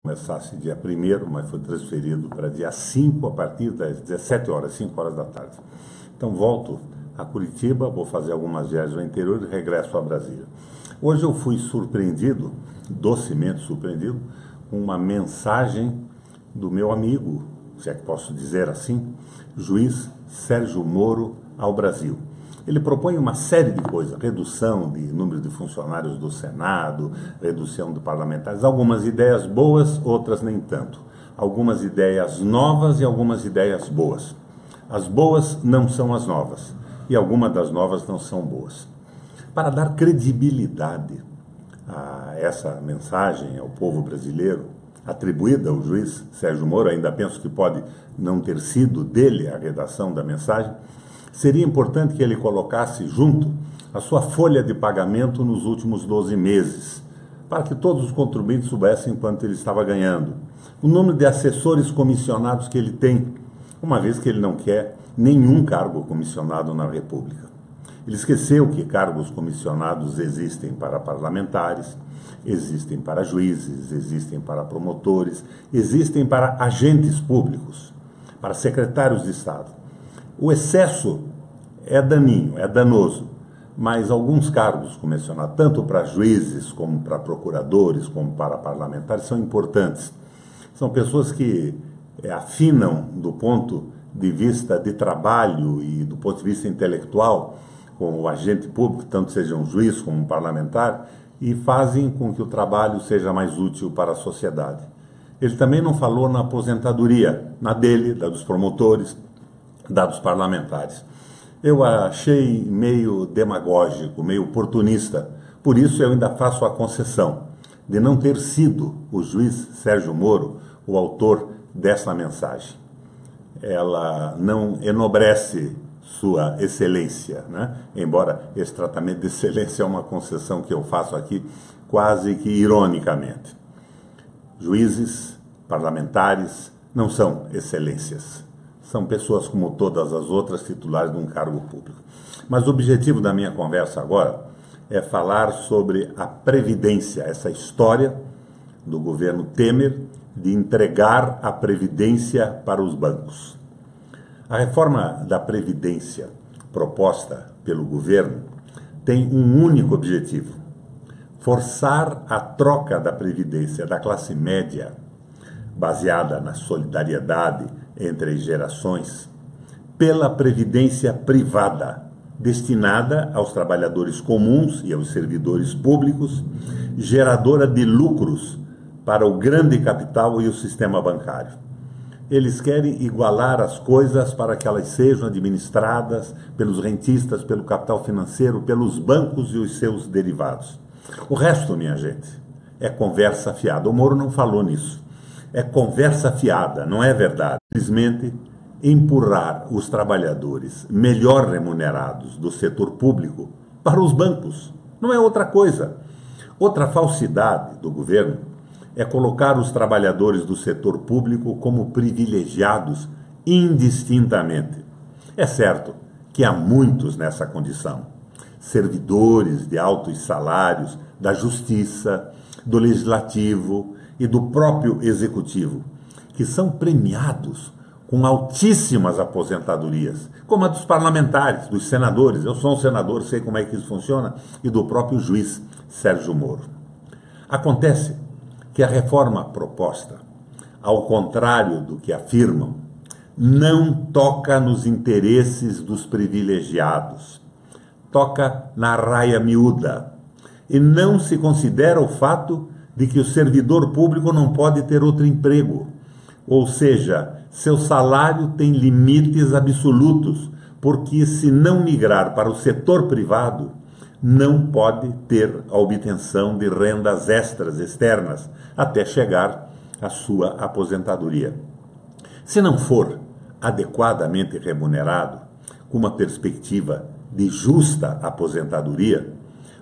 Começasse dia 1º, mas foi transferido para dia 5 a partir das 17 horas, 5 horas da tarde. Então volto a Curitiba, vou fazer algumas viagens ao interior e regresso a Brasília. Hoje eu fui surpreendido, docemente surpreendido, com uma mensagem do meu amigo, se é que posso dizer assim, juiz Sérgio Moro ao Brasil. Ele propõe uma série de coisas, redução de número de funcionários do Senado, redução de parlamentares, algumas ideias boas, outras nem tanto. Algumas ideias novas e algumas ideias boas. As boas não são as novas, e algumas das novas não são boas. Para dar credibilidade a essa mensagem ao povo brasileiro, atribuída ao juiz Sérgio Moro, ainda penso que pode não ter sido dele a redação da mensagem, seria importante que ele colocasse junto a sua folha de pagamento nos últimos 12 meses, para que todos os contribuintes soubessem quanto ele estava ganhando, o número de assessores comissionados que ele tem, uma vez que ele não quer nenhum cargo comissionado na República. Ele esqueceu que cargos comissionados existem para parlamentares, existem para juízes, existem para promotores, existem para agentes públicos, para secretários de Estado. O excesso é daninho, é danoso, mas alguns cargos comissionados, tanto para juízes, como para procuradores, como para parlamentares, são importantes. São pessoas que afinam do ponto de vista de trabalho e do ponto de vista intelectual com o agente público, tanto seja um juiz como um parlamentar, e fazem com que o trabalho seja mais útil para a sociedade. Ele também não falou na aposentadoria, na dele, da dos promotores, da dos parlamentares. Eu achei meio demagógico, meio oportunista, por isso eu ainda faço a concessão de não ter sido o juiz Sérgio Moro o autor dessa mensagem. Ela não enobrece sua excelência, né? Embora esse tratamento de excelência é uma concessão que eu faço aqui quase que ironicamente. Juízes, parlamentares não são excelências. São pessoas como todas as outras titulares de um cargo público. Mas o objetivo da minha conversa agora é falar sobre a Previdência, essa história do governo Temer de entregar a Previdência para os bancos. A reforma da Previdência proposta pelo governo tem um único objetivo: forçar a troca da Previdência da classe média, baseada na solidariedade entre gerações, pela previdência privada, destinada aos trabalhadores comuns e aos servidores públicos, geradora de lucros para o grande capital e o sistema bancário. Eles querem igualar as coisas para que elas sejam administradas pelos rentistas, pelo capital financeiro, pelos bancos e os seus derivados. O resto, minha gente, é conversa fiada. O Moro não falou nisso. É conversa fiada, não é verdade. Simplesmente empurrar os trabalhadores melhor remunerados do setor público para os bancos. Não é outra coisa. Outra falsidade do governo é colocar os trabalhadores do setor público como privilegiados indistintamente. É certo que há muitos nessa condição. Servidores de altos salários, da justiça, do legislativo e do próprio executivo, que são premiados com altíssimas aposentadorias, como a dos parlamentares, dos senadores. Eu sou um senador, sei como é que isso funciona, e do próprio juiz Sérgio Moro. Acontece que a reforma proposta, ao contrário do que afirmam, não toca nos interesses dos privilegiados, toca na raia miúda, e não se considera o fato de que o servidor público não pode ter outro emprego, ou seja, seu salário tem limites absolutos, porque se não migrar para o setor privado, não pode ter a obtenção de rendas extras externas até chegar à sua aposentadoria. Se não for adequadamente remunerado, com uma perspectiva de justa aposentadoria,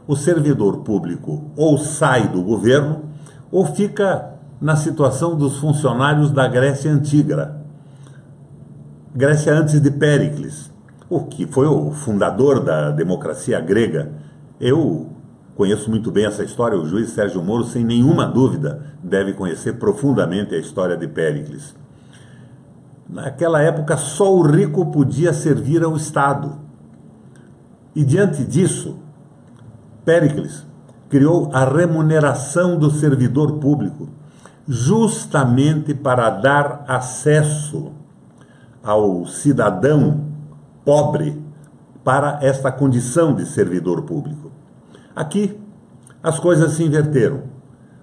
o servidor público ou sai do governo ou fica na situação dos funcionários da Grécia Antiga, Grécia antes de Péricles, o que foi o fundador da democracia grega. Eu conheço muito bem essa história. O juiz Sérgio Moro, sem nenhuma dúvida, deve conhecer profundamente a história de Péricles. Naquela época, só o rico podia servir ao Estado. E diante disso, Péricles criou a remuneração do servidor público, justamente para dar acesso ao cidadão pobre para esta condição de servidor público. Aqui, as coisas se inverteram,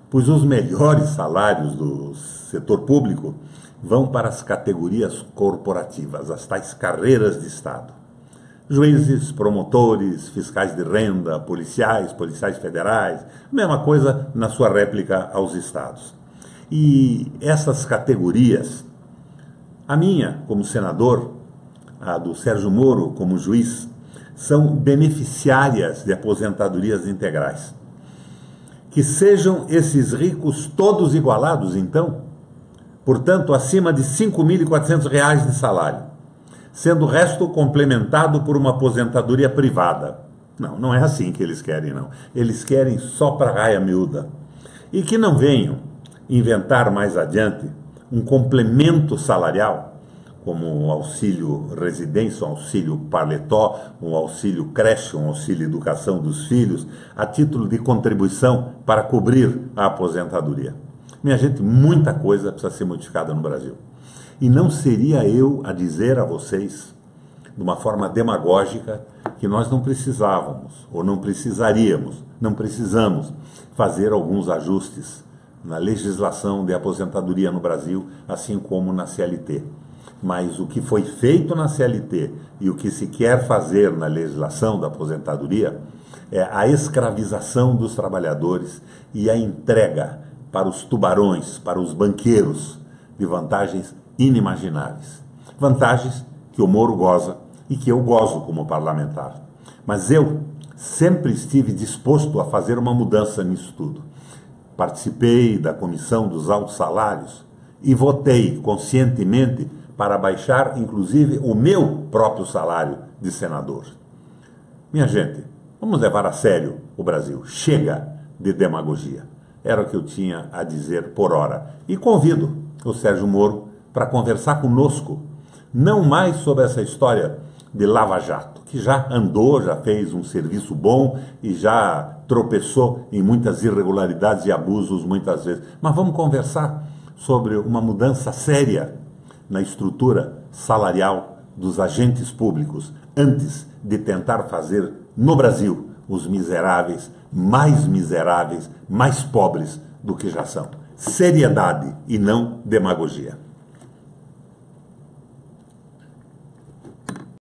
pois os melhores salários do setor público vão para as categorias corporativas, as tais carreiras de Estado. Juízes, promotores, fiscais de renda, policiais federais, mesma coisa na sua réplica aos estados. E essas categorias, a minha como senador, a do Sérgio Moro como juiz, são beneficiárias de aposentadorias integrais. Que sejam esses ricos todos igualados, então, portanto, acima de R$ 5.400 de salário, sendo o resto complementado por uma aposentadoria privada. Não, não é assim que eles querem, não. Eles querem só para raia miúda. E que não venham inventar mais adiante um complemento salarial, como um auxílio residência, um auxílio paletó, um auxílio creche, um auxílio educação dos filhos, a título de contribuição para cobrir a aposentadoria. Minha gente, muita coisa precisa ser modificada no Brasil. E não seria eu a dizer a vocês, de uma forma demagógica, que nós não precisávamos, ou não precisaríamos, não precisamos fazer alguns ajustes na legislação de aposentadoria no Brasil, assim como na CLT. Mas o que foi feito na CLT e o que se quer fazer na legislação da aposentadoria é a escravização dos trabalhadores e a entrega para os tubarões, para os banqueiros, de vantagens inimagináveis. Vantagens que o Moro goza e que eu gozo como parlamentar. Mas eu sempre estive disposto a fazer uma mudança nisso tudo. Participei da Comissão dos Altos Salários e votei conscientemente para baixar, inclusive, o meu próprio salário de senador. Minha gente, vamos levar a sério o Brasil. Chega de demagogia. Era o que eu tinha a dizer por hora. E convido o Sérgio Moro para conversar conosco, não mais sobre essa história de Lava Jato, que já andou, já fez um serviço bom e já tropeçou em muitas irregularidades e abusos muitas vezes. Mas vamos conversar sobre uma mudança séria na estrutura salarial dos agentes públicos, antes de tentar fazer no Brasil os miseráveis, mais pobres do que já são. Seriedade e não demagogia.